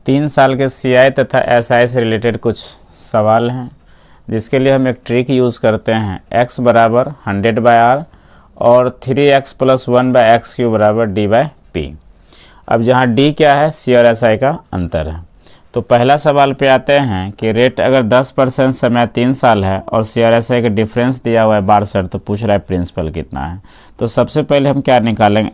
3 साल के CI तथा SI से रिलेटेड कुछ सवाल हैं, जिसके लिए हम एक ट्रिक यूज़ करते हैं। x बराबर 100/r और 3x + 1/x³ बराबर d/p। अब जहाँ d क्या है, C और SI का अंतर है। तो पहला सवाल पे आते हैं कि रेट अगर 10% समय 3 साल है और C और SI का डिफरेंस दिया हुआ है 62, तो पूछ रहा है प्रिंसिपल कितना है। तो सबसे पहले हम क्या निकालेंगे,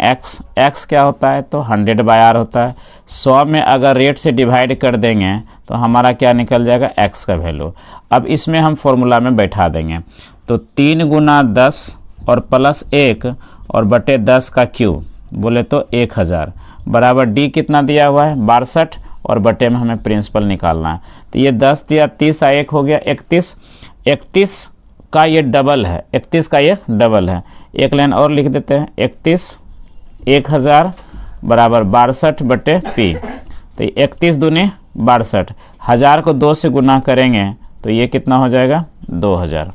x क्या होता है, तो 100/r होता है। 100 में अगर रेट से डिवाइड कर देंगे तो हमारा क्या निकल जाएगा, x का वैल्यू। अब इसमें हम फॉर्मूला में बैठा देंगे, तो 3 × 10 और +1 और बटे 10 का क्यूब बोले तो 1000 बराबर d कितना दिया हुआ है, 62 और बटे में हमें प्रिंसिपल निकालना है। तो ये 10 दिया 30 1 हो गया 31। 31 का ये डबल है, 31 का ये डबल है। एक लाइन और लिख देते हैं, 31 1000 बराबर 62 बटे p। तो 31 दूनी 62, 1000 को 2 से गुना करेंगे तो ये कितना हो जाएगा, 2000।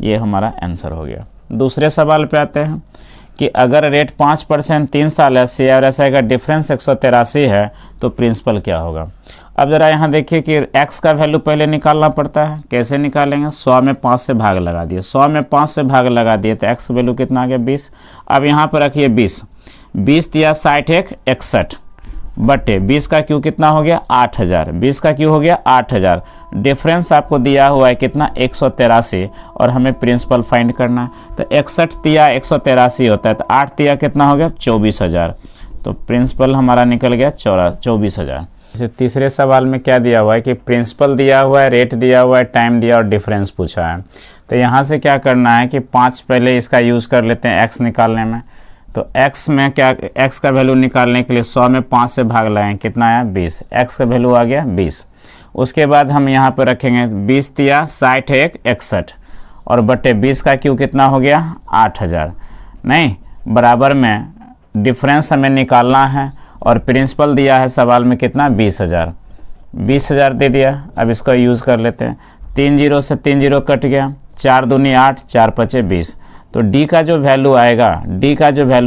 ये हमारा आंसर हो गया। दूसरे सवाल पे आते हैं कि अगर रेट 5% 3 साल है, C और SI का डिफरेंस 183 है, तो प्रिंसिपल क्या होगा। अब ज़रा यहाँ देखिए कि x का वैल्यू पहले निकालना पड़ता है। कैसे निकालेंगे, 100 में 5 से भाग लगा दिए, 100 में 5 से भाग लगा दिए तो x वैल्यू कितना आ गया, 20। अब यहाँ पर रखिए 20 दिया 60 1 61 बटे 20 का क्यू कितना हो गया, 8000। 20 का क्यू हो गया 8000। डिफरेंस आपको दिया हुआ है कितना, 183, और हमें प्रिंसिपल फाइंड करना है। तो 61 तिया 183 होता है, तो 8 तिया कितना हो गया, 24000। तो प्रिंसिपल हमारा निकल गया 24000। जैसे तीसरे सवाल में क्या दिया हुआ है कि प्रिंसिपल दिया हुआ है, रेट दिया हुआ है, टाइम दिया और डिफरेंस पूछा है। तो यहाँ से क्या करना है कि 5 पहले इसका यूज़ कर लेते हैं x निकालने में। तो x में क्या, x का वैल्यू निकालने के लिए 100 में 5 से भाग लगाएं, कितना आया, 20। x का वैल्यू आ गया 20। उसके बाद हम यहाँ पर रखेंगे 20 तिया 60 1 61 और बटे 20 का क्यू कितना हो गया, 8000। नहीं, बराबर में डिफरेंस हमें निकालना है और प्रिंसिपल दिया है सवाल में कितना, 20000। 20000 दे दिया। अब इसको यूज़ कर लेते हैं। 3 0 से 3 0 कट गया, 4 दूनी 8, 4 5 20। तो d का जो वैल्यू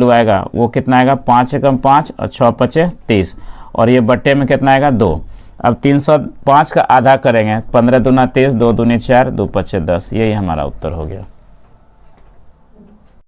आएगा, वो कितना आएगा, 5 एकम 5 और 6 5 30, और ये बट्टे में कितना आएगा, 2। अब 305 का आधा करेंगे, 15 दूना 23, 2 दूनी 4, 2 5 10। यही हमारा उत्तर हो गया।